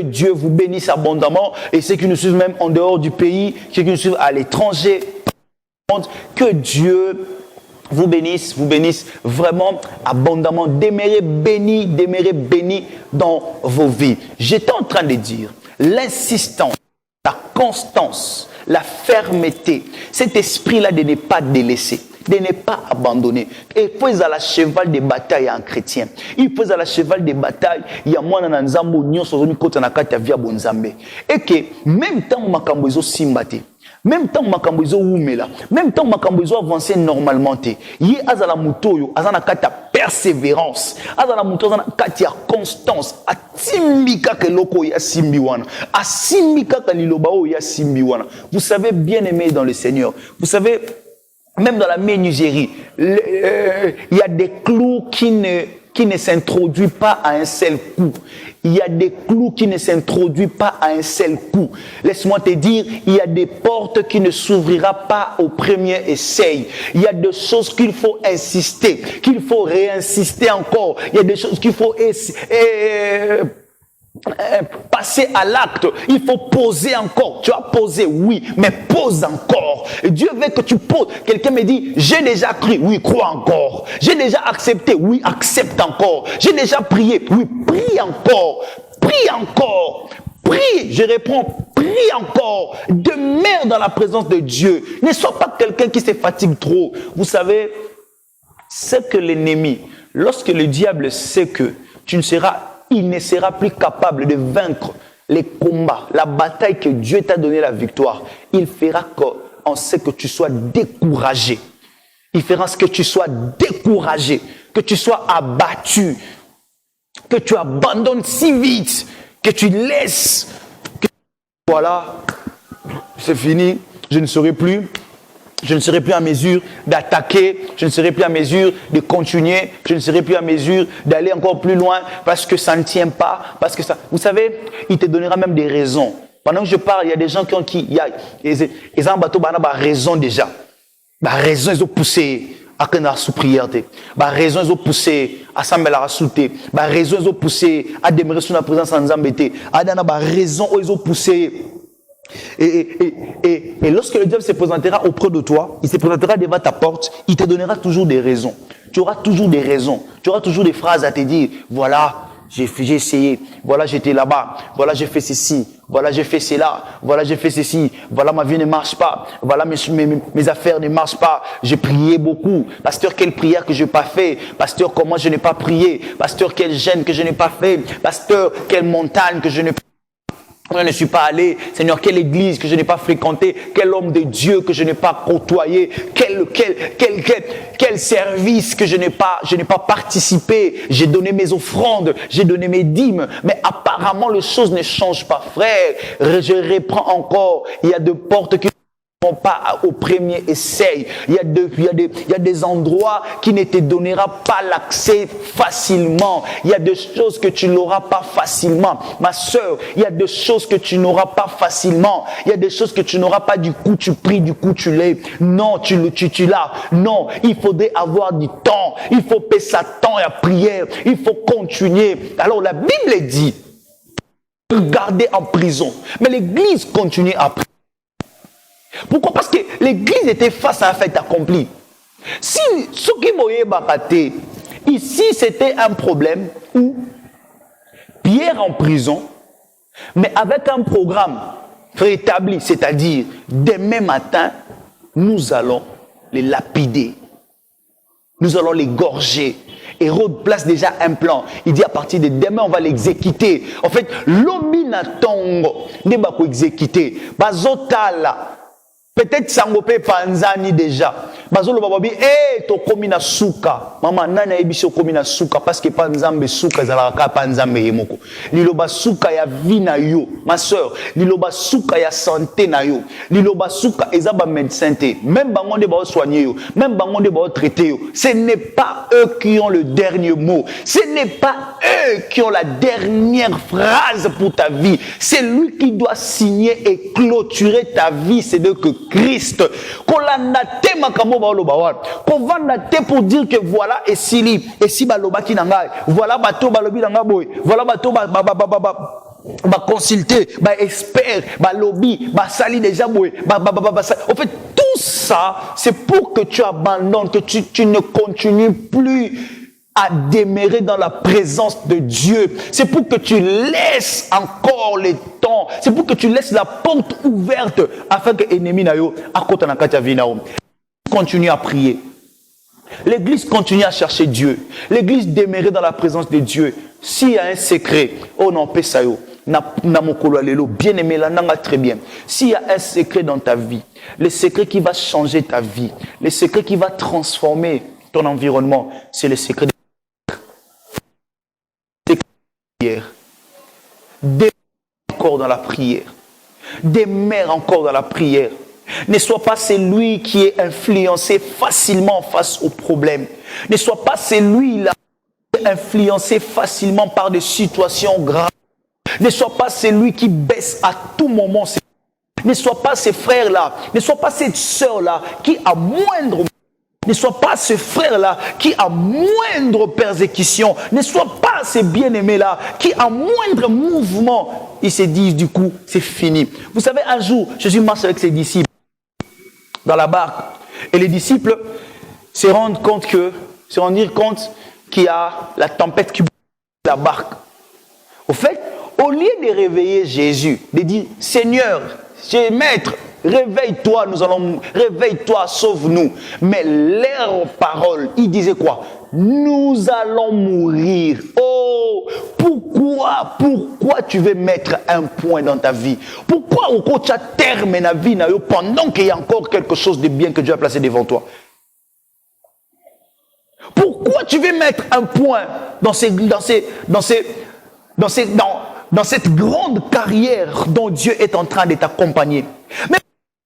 Dieu vous bénisse abondamment, et ceux qui nous suivent même en dehors du pays, ceux qui nous suivent à l'étranger, que Dieu vous bénisse vraiment abondamment. Demeurez bénis dans vos vies. J'étais en train de dire l'insistance, la constance, la fermeté, cet esprit-là de ne pas délaisser. de ne pas abandonner. Il faut être à la cheval de bataille en chrétien. Il faut être à la cheval de bataille. Il y a moi dans nzambo nyonso zoni kota na kati ya via bonzambe. Et que même temps makambo ezo simbate, même temps makambo ezo umela, même temps makambo ezo avancer normalement te. Yi azala mutoyo azana kati ya persévérance, azala mutoyo azana kati ya constance, atimbika ke loko ya simbiwana, asimbika ka liloba o ya simbiwana. Vous savez, bien aimé dans le Seigneur, vous savez, même dans la menuiserie, il y a des clous qui ne s'introduisent pas à un seul coup. Il y a des clous qui ne s'introduisent pas à un seul coup. Laisse-moi te dire, il y a des portes qui ne s'ouvrira pas au premier essai. Il y a des choses qu'il faut insister, qu'il faut réinsister encore. Il y a des choses qu'il faut passer à l'acte. Il faut poser encore. Tu as posé, oui, mais pose encore. Et Dieu veut que tu poses. Quelqu'un me dit, j'ai déjà cru, oui, crois encore. J'ai déjà accepté, oui, accepte encore. J'ai déjà prié, oui, prie encore. Prie encore. Prie, je réponds, prie encore. Demeure dans la présence de Dieu. Ne sois pas quelqu'un qui se fatigue trop. Vous savez, c'est que l'ennemi, lorsque le diable sait que il ne sera plus capable de vaincre les combats, la bataille que Dieu t'a donné la victoire. Il fera qu'on sait que tu sois découragé. Il fera ce que tu sois découragé, que tu sois abattu, que tu abandonnes si vite, que tu laisses. Voilà, c'est fini, je ne serai plus en mesure d'attaquer, je ne serai plus en mesure de continuer, je ne serai plus en mesure d'aller encore plus loin parce que ça ne tient pas, parce que ça... Vous savez, il te donnera même des raisons. Pendant que je parle, il y a des gens ils ont raison déjà. Raison, ils ont poussé à la sous-prière. Raison, ils ont poussé à s'embêter à sauter. Raison, ils ont poussé à demeurer sous la présence sans embêter. Raison, ils ont poussé. Et lorsque le diable se présentera auprès de toi, il se présentera devant ta porte, il te donnera toujours des raisons. Tu auras toujours des raisons. Tu auras toujours des phrases à te dire. Voilà, j'ai essayé. Voilà, j'étais là-bas. Voilà, j'ai fait ceci. Voilà, j'ai fait cela. Voilà, j'ai fait ceci. Voilà, ma vie ne marche pas. Voilà, mes affaires ne marchent pas. J'ai prié beaucoup. Pasteur, quelle prière que je n'ai pas fait. Pasteur, comment je n'ai pas prié. Pasteur, quel jeûne que je n'ai pas fait. Pasteur, quelle montagne que je n'ai pas. Je ne suis pas allé, Seigneur, quelle église que je n'ai pas fréquenté, quel homme de Dieu que je n'ai pas côtoyé, quel service que je n'ai pas participé. J'ai donné mes offrandes, j'ai donné mes dîmes, mais apparemment les choses ne changent pas, frère. Je reprends encore, il y a des portes qui pas au premier essai. Il y a des endroits qui ne te donneront pas l'accès facilement. Il y a des choses que tu n'auras pas facilement. Ma soeur, il y a des choses que tu n'auras pas facilement. Il y a des choses que tu n'auras pas, du coup tu pries, du coup tu l'es. Non, tu l'as. Non, il faudrait avoir du temps. Il faut passer sa temps à prière. Il faut continuer. Alors la Bible dit, garder en prison. Mais l'église continue à prier. Pourquoi? Parce que l'église était face à un fait accompli. Si ce qui m'a raté, ici c'était un problème où Pierre en prison, mais avec un programme rétabli, c'est-à-dire demain matin, nous allons les lapider, nous allons les gorger. Hérode place déjà un plan. Il dit à partir de demain, on va l'exécuter. En fait, l'obina tongo ne va pas exécuter. Bazotala. Peut-être Sangope Panzani déjà. Bazolo bababi, to komina suka. Mama nana ebiso komina suka parce que Panzambe suka zalaka Panzambe yemoko. Liloba suka ya vie na yo, ma soeur. Liloba suka ya santé na yo. Liloba suka ezaba médecin te. Même bangonde ba soigner yo, même bangonde ba traiter yo. Ce n'est pas eux qui ont le dernier mot. Ce n'est pas eux qui ont la dernière phrase pour ta vie. C'est lui qui doit signer et clôturer ta vie. C'est de que Christ, qu'on l'a naté makamo ba loba wan, qu'on va naté pour dire que voilà et si ba loba ki nanga, voilà bato ba lobi nanga boy, voilà bato ba consulter, ba expert, ba lobby, ba sali déjà boy, en fait tout ça c'est pour que tu abandonnes, que tu ne continues plus à demeurer dans la présence de Dieu. C'est pour que tu laisses encore le temps. C'est pour que tu laisses la porte ouverte afin que l'ennemi n'a eu à côté de la vie. Continue à prier. L'église continue à chercher Dieu. L'église demeurait dans la présence de Dieu. S'il y a un secret, oh non, Pesayo, bien aimé, là, très bien. S'il y a un secret dans ta vie, le secret qui va changer ta vie, le secret qui va transformer ton environnement, c'est le secret de la prière. Demeure encore dans la prière. Demeure encore dans la prière. Ne sois pas celui qui est influencé facilement face aux problèmes. Ne sois pas celui-là qui est influencé facilement par des situations graves. Ne sois pas celui qui baisse à tout moment. Ne sois pas ces frères-là. Ne sois pas cette sœur-là qui a moindre. Ne sois pas ce frère-là qui a moindre persécution. Ne sois pas ces bien-aimés-là qui a moindre mouvement. Ils se disent du coup, c'est fini. Vous savez, un jour, Jésus marche avec ses disciples dans la barque. Et les disciples se rendent compte qu'il y a la tempête qui bouge la barque. Au fait, au lieu de réveiller Jésus, de dire, Seigneur, Maître, réveille-toi, réveille-toi, sauve-nous. Mais leur parole, ils disaient quoi? Nous allons mourir. Oh, pourquoi tu veux mettre un point dans ta vie? Pourquoi tu as terminé la vie pendant qu'il y a encore quelque chose de bien que Dieu a placé devant toi? Pourquoi tu veux mettre un point dans cette grande carrière dont Dieu est en train de t'accompagner?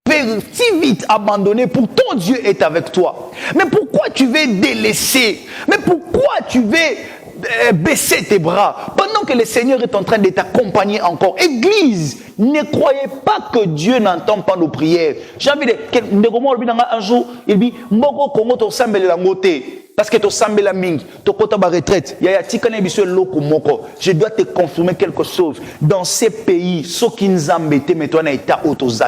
Mais si vite abandonné, pourtant Dieu est avec toi. Mais pourquoi tu veux délaisser? Mais pourquoi tu veux baisser tes bras pendant que le Seigneur est en train de t'accompagner encore? Église, ne croyez pas que Dieu n'entend pas nos prières. J'ai envie de un jour, il dit Moko Kongo to sambele la ngote. Parce que tu sambé la mingi, tu kota ba retraite, je dois te confirmer quelque chose. Dans ces pays, ceux qui nous embêtent, mais toi, état autorisé.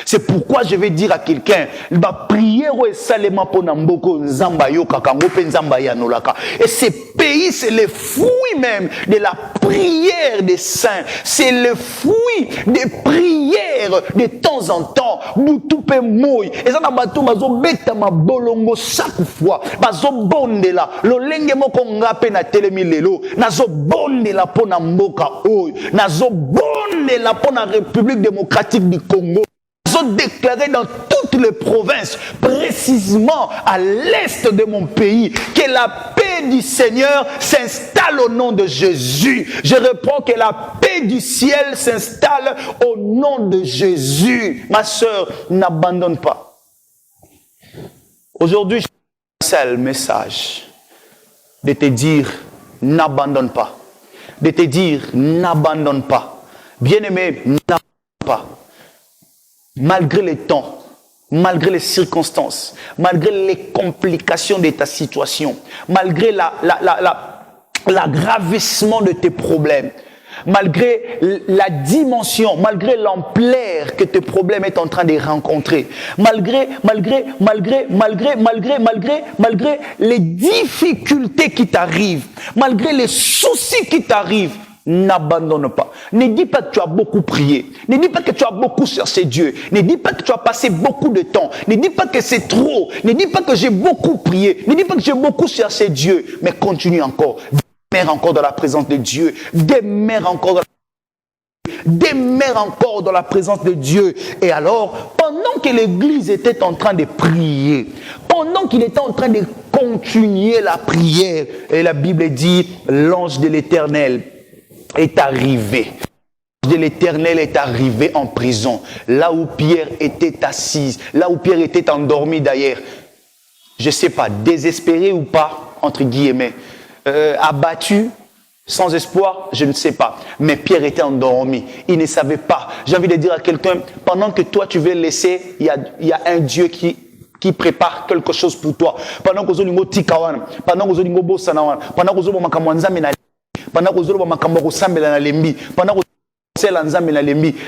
C'est pourquoi je vais dire à quelqu'un, il va prier et salement pour Namboko, Nzambayo, Kakango, Nzambaya, Nolaka. Et ces pays, c'est le fruit même de la prière des saints. C'est le fruit des prières de temps en temps. Nous tout pe moy. Et ça n'a pas tout, mazo beta ma bolongo chaque fois. Mazo bondela lolenge moko ngape na telemi lelo nazo bondela pona mboka oyo nazo bondela pona République démocratique du Congo, nazo déclaré dans toutes les provinces, précisément à l'est de mon pays, que la paix du Seigneur s'installe au nom de Jésus. Je reprends, que la paix du ciel s'installe au nom de Jésus. Ma sœur, n'abandonne pas. Aujourd'hui, seul message de te dire n'abandonne pas, de te dire n'abandonne pas, bien-aimé, n'abandonne pas, malgré les temps, malgré les circonstances, malgré les complications de ta situation, malgré l'aggravissement de tes problèmes, malgré la dimension, malgré l'ampleur que tes problèmes est en train de rencontrer, malgré les difficultés qui t'arrivent, malgré les soucis qui t'arrivent, n'abandonne pas. Ne dis pas que tu as beaucoup prié. Ne dis pas que tu as beaucoup cherché Dieu. Ne dis pas que tu as passé beaucoup de temps. Ne dis pas que c'est trop. Ne dis pas que j'ai beaucoup prié. Ne dis pas que j'ai beaucoup cherché Dieu. Mais continue encore. Demeure encore dans la présence de Dieu. Demeure encore dans la présence de Dieu. Et alors, pendant que l'église était en train de prier, pendant qu'il était en train de continuer la prière, et la Bible dit, l'ange de l'Éternel est arrivé. L'ange de l'Éternel est arrivé en prison, là où Pierre était assise, là où Pierre était endormi d'ailleurs. Je ne sais pas, désespéré ou pas, entre guillemets. Abattu, sans espoir, je ne sais pas. Mais Pierre était endormi. Il ne savait pas. J'ai envie de dire à quelqu'un, pendant que toi tu veux laisser, il y a un Dieu qui prépare quelque chose pour toi. Pendant que vous tikawan, pendant que vous bosanawan, pendant que vous makamanzame na pendant que vous makambo sambela na lembi, pendant que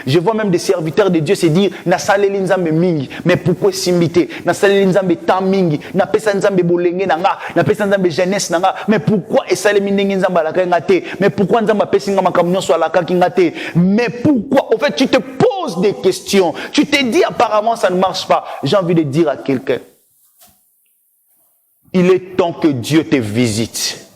je vois même des serviteurs de Dieu se dire na saleli nzambe mingi, mais pourquoi s'imiter? Na saleli nzambe tant mingi, na pesa nzambe bolenge nanga, na pesa nzambe jeunesse nanga, mais pourquoi esalemi ndenge nzambe alaka ngate? Mais pourquoi nzambe pesi nga makambo nyonso alaka ngate? Mais pourquoi? En fait, tu te poses des questions. Tu te dis apparemment ça ne marche pas. J'ai envie de dire à quelqu'un, Il est temps que Dieu te visite.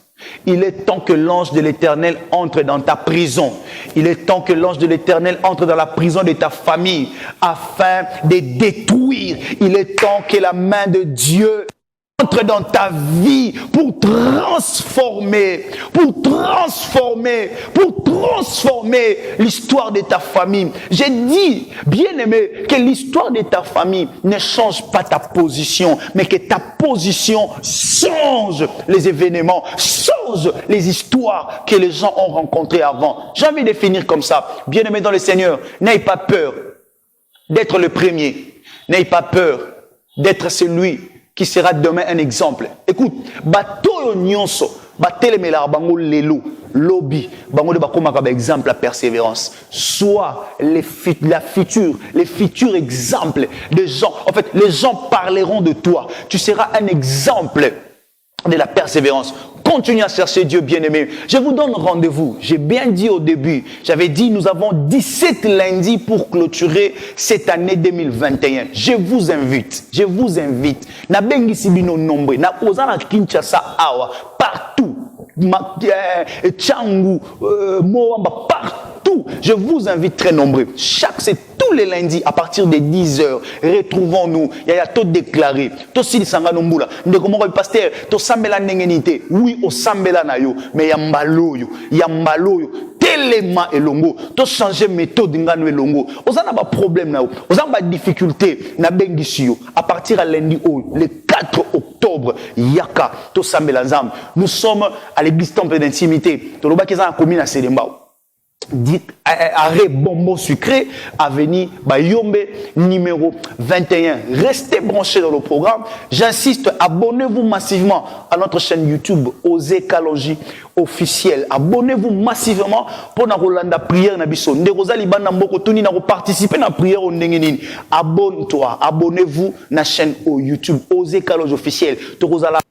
Il est temps que l'ange de l'Éternel entre dans ta prison. Il est temps que l'ange de l'Éternel entre dans la prison de ta famille afin de détruire. Il est temps que la main de Dieu entre dans ta vie pour transformer l'histoire de ta famille. J'ai dit, bien aimé, que l'histoire de ta famille ne change pas ta position, mais que ta position change les événements, change les histoires que les gens ont rencontrées avant. J'ai envie de finir comme ça. Bien aimé dans le Seigneur, n'aie pas peur d'être le premier. N'aie pas peur d'être celui qui sera demain un exemple. Écoute, bato nyonso, batelemela bango lelo, lobby, bango de bakoma comme exemple la persévérance. Soit les futurs exemples des gens. En fait, les gens parleront de toi. Tu seras un exemple de la persévérance. Continue à chercher Dieu, bien-aimé. Je vous donne rendez-vous. J'ai bien dit au début, j'avais dit nous avons 17 lundis pour clôturer cette année 2021. Je vous invite. Na bengi sibino nombre, na ozana Kinshasa awa, partout. Tchangu, Moamba, partout. Je vous invite très nombreux. C'est tous les lundis à partir de 10h. Retrouvons-nous. Il y a tout déclaré. Tout si sanga nombula. Ne comment le pasteur, to sambela nengenité. Oui, au sambela na yo, mais yambaloyo. Tellement elongo. To changer méthode ngano elongo. Ozana ba problème na yo. Ozana ba difficulté na bengi yo. À partir à lundi le 4 octobre, yaka to sambela nzam. Nous sommes à l'église temple d'intimité. To loba kezana commune à Selembao. Dit arrêt bonbon sucré, avenue Bayombe, numéro 21. Restez branchés dans le programme. J'insiste, abonnez-vous massivement à notre chaîne YouTube Osez Kalonji officiel. Abonnez-vous massivement pour na Rolanda prière na biso. Nderoza libana mboko tuni na participer na prière au ndengenini. Abonne-toi, abonnez-vous na chaîne au YouTube Osez Kalonji officiel. Torozala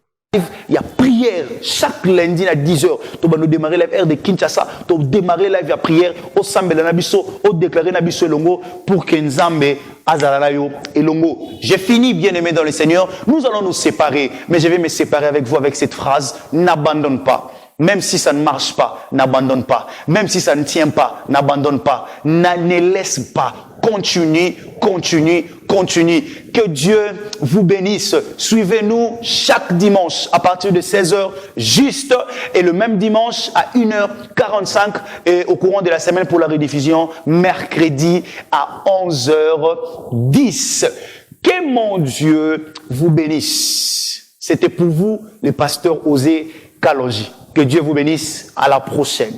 il y a prière chaque lundi à 10h. Tu vas nous démarrer la heure de Kinshasa. Tu vas démarrer la prière au Sambela Nabiso, au déclarer Nabiso Longo pour que Nzambe Azalalayo et Longo. J'ai fini, bien aimé dans le Seigneur. Nous allons nous séparer, mais je vais me séparer avec vous avec cette phrase: n'abandonne pas. Même si ça ne marche pas, n'abandonne pas. Même si ça ne tient pas, n'abandonne pas. Ne laisse pas. Continue. Que Dieu vous bénisse. Suivez-nous chaque dimanche à partir de 16h juste et le même dimanche à 1h45 et au courant de la semaine pour la rediffusion mercredi à 11h10. Que mon Dieu vous bénisse. C'était pour vous le pasteur Osez Kalonji. Que Dieu vous bénisse. À la prochaine.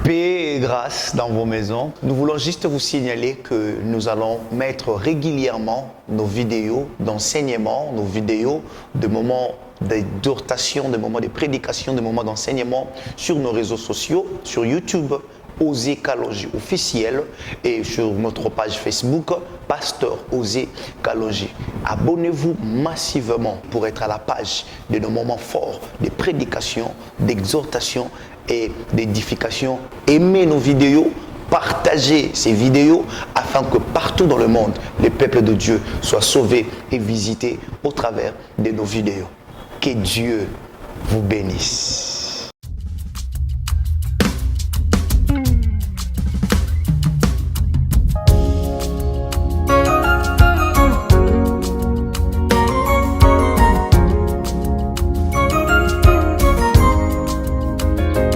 Paix et grâce dans vos maisons. Nous voulons juste vous signaler que nous allons mettre régulièrement nos vidéos d'enseignement, nos vidéos de moments d'exhortation, de moments de prédication, de moments d'enseignement sur nos réseaux sociaux, sur YouTube, Osez Kalonji officiel, et sur notre page Facebook, Pasteur Osez Kalonji. Abonnez-vous massivement pour être à la page de nos moments forts de prédication, d'exhortation et d'édification. Aimez nos vidéos, partagez ces vidéos afin que partout dans le monde, les peuples de Dieu soient sauvés et visités au travers de nos vidéos. Que Dieu vous bénisse.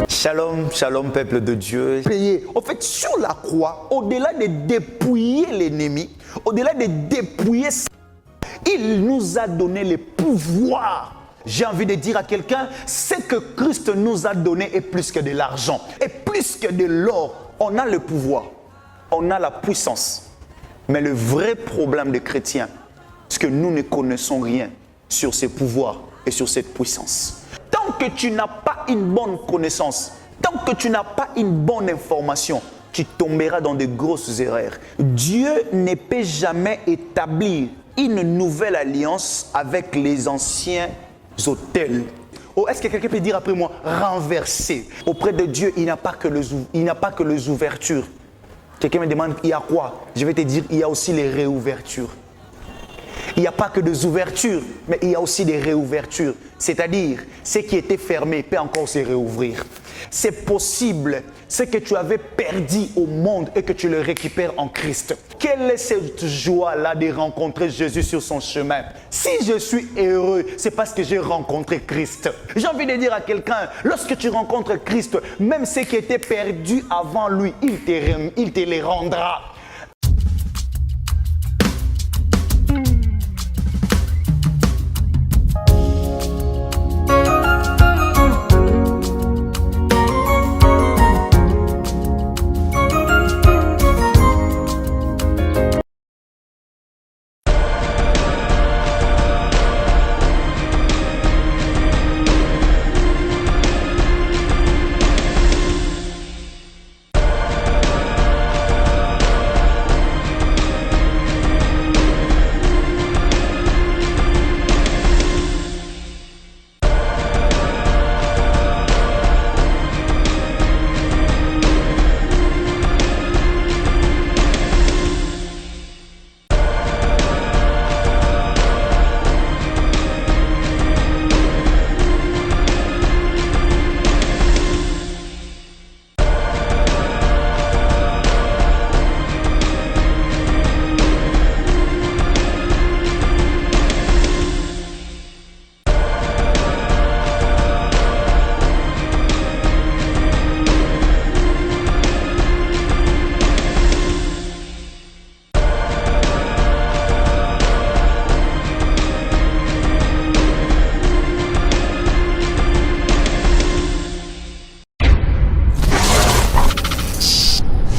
Shalom, shalom peuple de Dieu. En fait, sur la croix, au-delà de dépouiller l'ennemi, au-delà de dépouiller, il nous a donné le pouvoir. J'ai envie de dire à quelqu'un, ce que Christ nous a donné est plus que de l'argent, est plus que de l'or. On a le pouvoir, on a la puissance. Mais le vrai problème des chrétiens, c'est que nous ne connaissons rien sur ces pouvoirs et sur cette puissance. Tant que tu n'as pas une bonne connaissance, tant que tu n'as pas une bonne information, tu tomberas dans de grosses erreurs. Dieu ne peut jamais établir une nouvelle alliance avec les anciens autels Oh, est-ce que quelqu'un peut dire après moi, renverser? Auprès de Dieu, il n'y a pas que les ouvertures. Quelqu'un me demande, il y a quoi? Je vais te dire, il y a aussi les réouvertures. Il n'y a pas que des ouvertures, mais il y a aussi des réouvertures. C'est-à-dire, ce qui était fermé peut encore se réouvrir. C'est possible, ce que tu avais perdu au monde et que tu le récupères en Christ. Quelle est cette joie-là de rencontrer Jésus sur son chemin? Si je suis heureux, c'est parce que j'ai rencontré Christ. J'ai envie de dire à quelqu'un, lorsque tu rencontres Christ, même ce qui était perdu avant lui, il te les rendra.